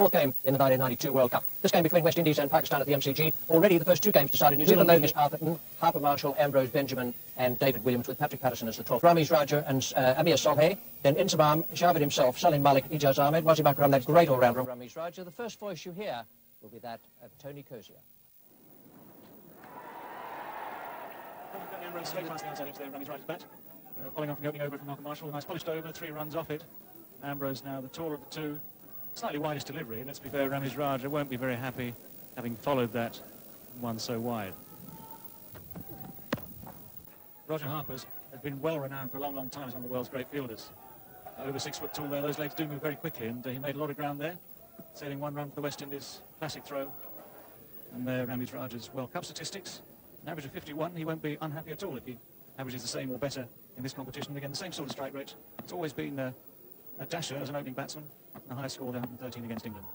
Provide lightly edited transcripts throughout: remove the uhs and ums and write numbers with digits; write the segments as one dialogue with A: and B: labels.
A: fourth game in the 1992 World Cup. This game between West Indies and Pakistan at the MCG. Already the first two games decided. New Zealand leading is Arthurton, Harper Marshall, Ambrose Benjamin and David Williams, with Patrick Patterson as the 12th. Ramiz, Raja and Amir Solhe. Then Inzamam, Javed himself, Salim Malik, Ijaz Ahmed, Wazim Akram, that great all-rounder Ramiz Raja. The first voice you hear will be that of Tony Cozier.
B: Imran straight past the outside edge there, Ramiz Raja's bat. Following on from the opening over from Harper Marshall. Nice polished over, 3 runs off it. Ambrose now the taller of the two. Slightly widest delivery. Let's be fair, Ramiz Raja won't be very happy having followed that one so wide. Roger Harper's has been well renowned for a long, long time as one of the world's great fielders. Over 6 foot tall there, those legs do move very quickly, and he made a lot of ground there, sailing 1 run for the West Indies, classic throw. And there Ramiz Raja's World Cup statistics, an average of 51. He won't be unhappy at all if he averages the same or better in this competition. Again, the same sort of strike rate. It's always been a dasher as an opening batsman, and the highest score 113 against England.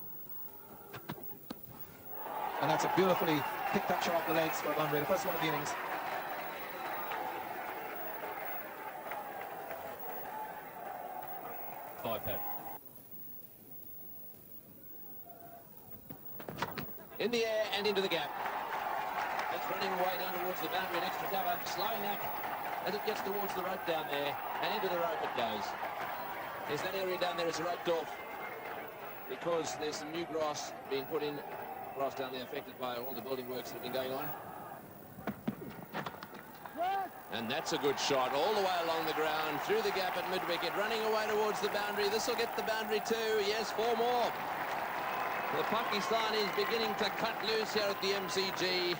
C: And that's a beautifully picked up shot off the legs for Boundary, the first one of the innings.
D: Pad. In the air and into the gap. It's running away down towards the boundary, an extra cover, slowing up as it gets towards the rope down there, and into the rope it goes. There's that area down there is roped off because there's some new grass being put in, grass down there affected by all the building works that have been going on. And that's a good shot all the way along the ground, through the gap at mid-wicket, running away towards the boundary. This will get the boundary too. Yes, 4 more. The Pakistan is beginning to cut loose here at the MCG.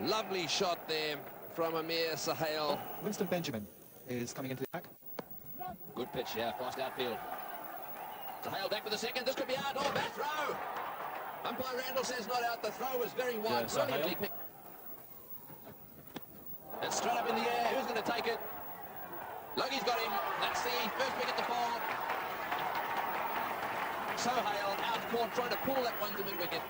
D: Lovely shot there from Amir Sahel.
C: Winston Benjamin is coming into the attack.
D: Good pitch here, fast outfield. Sahel back for the second. This could be out. Oh, bad throw. Umpire Randall says not out. The throw was very wide. Brilliantly picked. And straight up in the air. Who's going to take it? Logi's got him. That's the first wicket to fall. Sohail out caught, trying to pull that one to mid-wicket.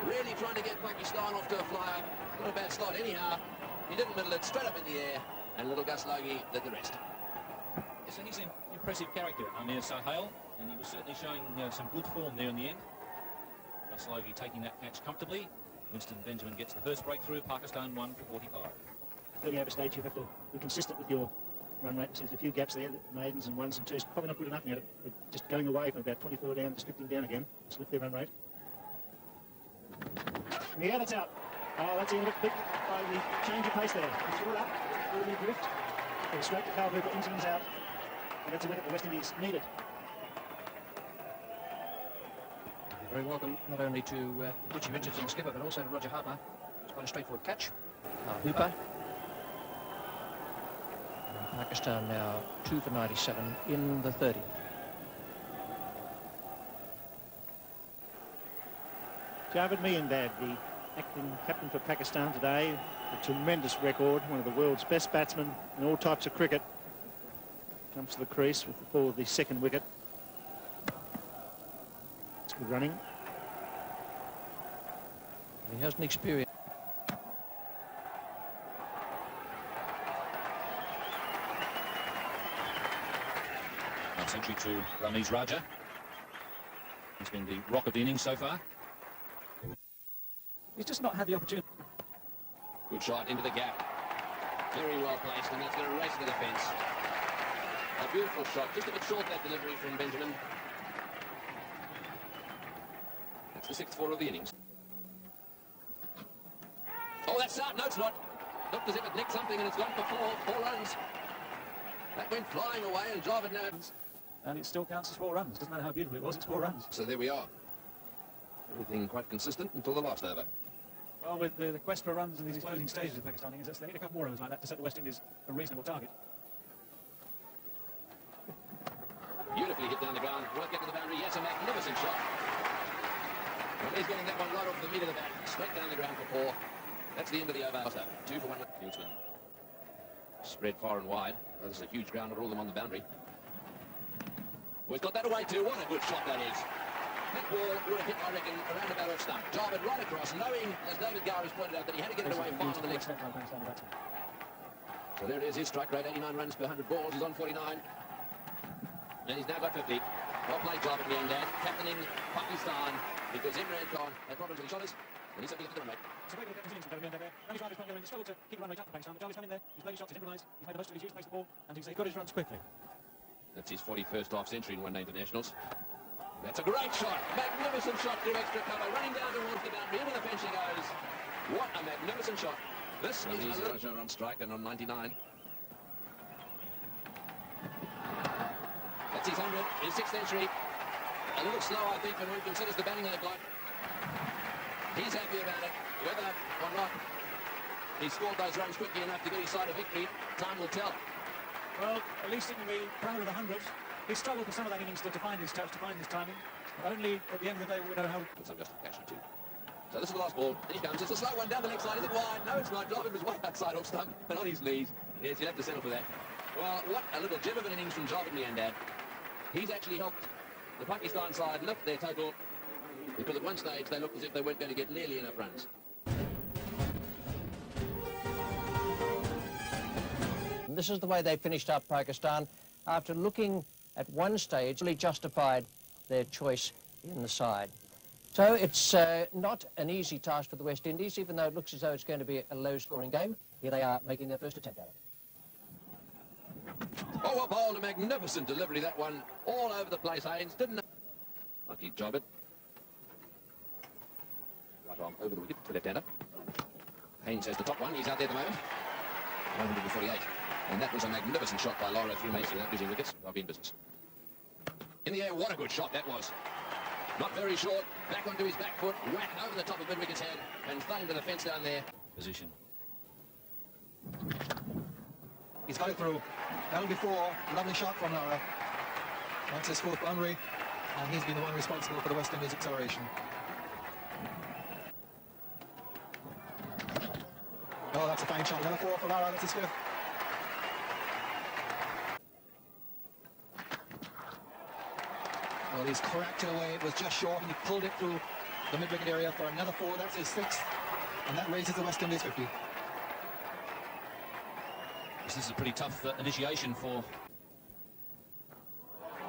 D: Really trying to get Pakistan off to a flyer. Not a bad slot anyhow. He didn't middle it, straight up in the air. And little Gus Logie did the rest.
E: Yes, and he's an impressive character, Amir Sahel, and he was certainly showing some good form there in the end. Gus Logie taking that catch comfortably. Winston Benjamin gets the first breakthrough. Pakistan 1 for 45.
B: Early over stage, you have to be consistent with your run rate. There's a few gaps there, maidens and ones and twos. Probably not good enough now. Just going away from about 24 down, just drifting down again. Slip their run rate. In the air, that's out. Oh, that's a little bit by the change of pace there. It's all up, early drift. It's straight to Carl Hooper, Inzamam's out. And that's a wicket the West Indies needed.
A: Very welcome not only to Richie Richardson, skipper, but also to Roger Harper. It's quite a straightforward catch. Hooper. And Pakistan now 2 for 97 in the 30th.
B: Javed Miandad, the acting captain for Pakistan today, a tremendous record, one of the world's best batsmen in all types of cricket. Comes to the crease with the fall of the second wicket. It's good running.
A: He has an experience.
E: Century to Ramiz Raja. He's been the rock of the innings so far.
B: He's just not had the opportunity.
D: Good shot into the gap. Very well placed, and that's going to race to the fence. A beautiful shot. Just a bit short, that delivery from Benjamin. That's the 6th 4 of the innings. Oh, that's out. No, it's not. Looked as if it nicked something, and it's gone for 4 runs. That went flying away, and Javed now...
B: And it still counts as 4 runs. Doesn't matter how beautiful it was, it's 4 runs.
D: So there we are. Everything quite consistent until the last over.
B: Well, with the quest for runs in these closing stages of Pakistan, they need a couple more overs like that to set the West Indies a reasonable target.
D: Beautifully hit down the ground. Won't get to the boundary. Yes, a magnificent shot. Well, he's getting that one right off the mid of the bat. Straight down the ground for 4. That's the end of the over. 2 for 1. Fieldsman spread far and wide. Well, this is a huge ground to rule them on the boundary. Well, he's got that away too. What a good shot that is. That ball would have hit, I reckon, around about off stump. Javid right across, knowing, as David Gar has pointed out, that he had to get it away far on the legs. So there it is, his strike rate, 89 runs per 100 balls. He's on 49. And he's now got 50. Well played, Javed Miandad, captaining Pakistan, because Imran had problems with his shoulders, and he's something to the run rate.
B: So very good defensive innings from Javed Miandad there. Ramiz Raj is going to struggle to keep a run rate up for Pakistan, but Javed come in there, he's played his shots, he's improvised, he's made the most of his use, placed the ball, and he's got his runs quickly.
D: That's his 41st half-century in one-day internationals. That's a great shot, magnificent shot through extra cover, running down towards the boundary, into the fence he goes. What a magnificent shot. This is Raaj on strike and on 99. That's his 100, his 6th century. A little slow, I think, when one considers the batting they've got. He's happy about it. Whether or not he scored those runs quickly enough to get his side a victory, time will tell.
B: Well, at least he can be proud of the 100s. He struggled for some of that innings to find his touch, to find his timing. Only at the end of the day we know how...
D: Some justification too. So this is the last ball. In he comes. It's a slow one down the leg side. Is it wide? No, it's not. Javid was way outside off stump and on his knees. Yes, you'll have to settle for that. Well, what a little gem of an innings from Javed Miandad. He's actually helped the Pakistan side lift their total, because at one stage they looked as if they weren't going to get nearly enough runs.
A: And this is the way they finished up Pakistan after looking at one stage, really justified their choice in the side. So it's not an easy task for the West Indies, even though it looks as though it's going to be a low-scoring game. Here they are making their first attempt at it.
D: Oh, a bowled, a magnificent delivery, that one. All over the place, Haynes. Didn't know. Lucky Javid. Right arm over the wicket to left-hander. Haynes has the top one. He's out there at the moment. 148. And that was a magnificent shot by Lara through Macy without losing wickets. I'll be in business. In the air, what a good shot that was. Not very short. Back onto his back foot. Whack over the top of mid-wicket's head. And flying to the fence down there.
E: Position.
C: He's got it through. Down before, lovely shot from Lara. That's his fourth boundary, and he's been the one responsible for the West Indies acceleration. Oh, that's a fine shot. Another four for Lara, that's his fifth. Well, he's cracked it away. It was just short, and he pulled it through the mid-wicket area for another four. That's his sixth, and that raises the West Indies 50.
E: This is a pretty tough initiation for...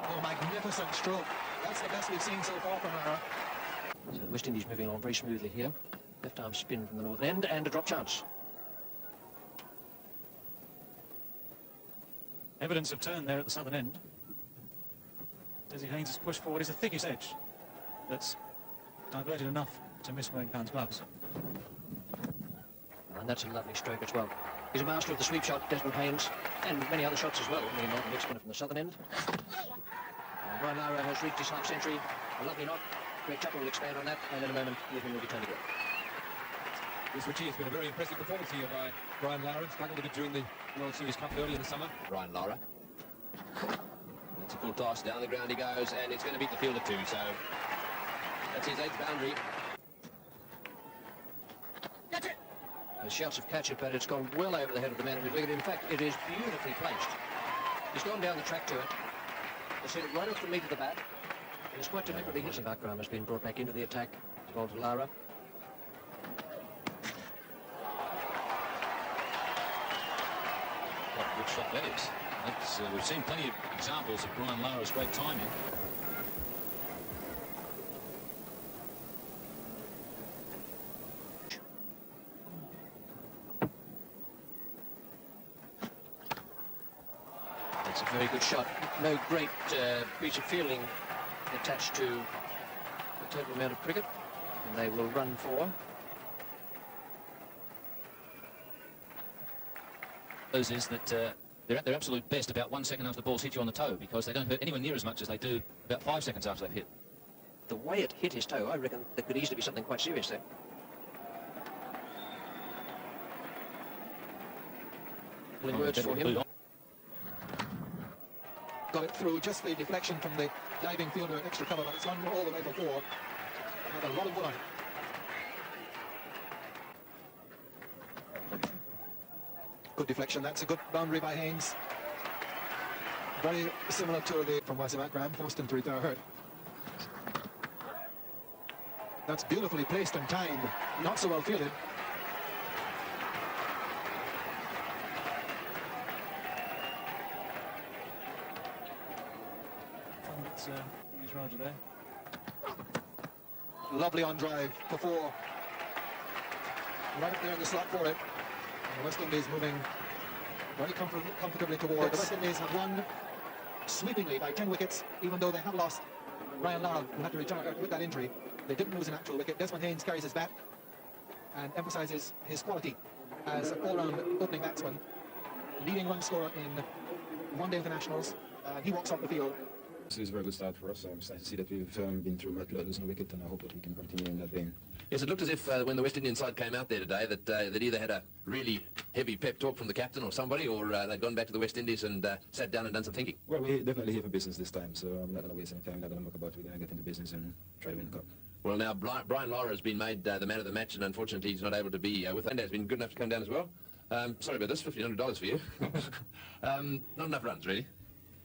C: Oh, magnificent stroke. That's the best we've seen so far from Lara.
A: So the West Indies moving along very smoothly here. Left arm spin from the north end and a drop chance.
B: Evidence of turn there at the southern end. Desi Haynes' push forward is the thickest edge that's diverted enough to miss Wayne Khan's gloves.
A: And that's a lovely stroke as well. He's a master of the sweep shot, Desmond Haynes, and many other shots as well. Bringing on the next spinner from the southern end. And Brian Lara has reached his half-century. A lovely knock. Greg Tucker will expand on that, and in a moment, Ethan will be turned again.
F: Yes, Richie, it's been a very impressive performance here by Brian Lara. Struggled a bit during the World Series Cup earlier in the summer.
D: Brian Lara. That's a full toss. Down the ground he goes, and it's going to beat the fielder too, so that's his 8th boundary.
A: The shouts of catch it, but it's gone well over the head of the man in mid-wicket. In fact, it is beautifully placed. He's gone down the track to it. He's hit it right off the meat of the bat. And it's quite deliberately hit. Akram has been brought back into the attack. It's gone to Lara.
E: What a good shot that is. That's, we've seen plenty of examples of Brian Lara's great timing.
A: It's a very good shot. No great piece of fielding attached to the total amount of cricket. And they will run for.
E: Is that they're at their absolute best about 1 second after the ball's hit you on the toe, because they don't hurt anywhere near as much as they do about 5 seconds after they've hit.
A: The way it hit his toe, I reckon there could easily be something quite serious there. Words for him.
C: Got it through, just the deflection from the diving fielder at extra cover, but it's run all the way for four. Had a lot of wood on it. Good deflection. That's a good boundary by Haynes. Very similar to the from Wasim Akram, forced him to retire hurt. That's beautifully placed and timed. Not so well fielded.
B: danger there.
C: Lovely on drive for 4. Right up there in the slot for it. And the West Indies moving very comfortably toward. The West Indies have won sweepingly by 10 wickets, even though they have lost Ryan Lara, who had to retire with that injury. They didn't lose an actual wicket. Desmond Haynes carries his bat and emphasises his quality as an all-round opening batsman, leading run scorer in one-day internationals. He walks off the field.
G: This is a very good start for us. I'm excited to see that we've been through much losing a wicket, and I hope that we can continue in that vein.
D: Yes, it looked as if when the West Indian side came out there today that they'd either had a really heavy pep talk from the captain or somebody, or they'd gone back to the West Indies and sat down and done some thinking.
G: Well, we're definitely here for business this time, so I'm not going to waste any time. I'm not going to muck about. We're going to get into business and try to win the cup.
D: Well, now, Brian Lara has been made the man of the match, and unfortunately he's not able to be with us. And has been good enough to come down as well. Sorry about this, $1,500 for you. Not enough runs, really.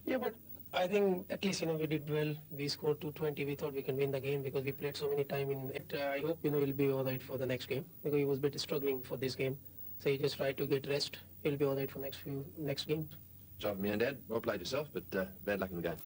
H: Yeah, but I think at least, we did well. We scored 220. We thought we can win the game because we played so many time in it. I hope, we'll be all right for the next game because he was a bit struggling for this game. So he just tried to get rest. He'll be all right for next games.
D: Javed Miandad, well played yourself, but bad luck in the game.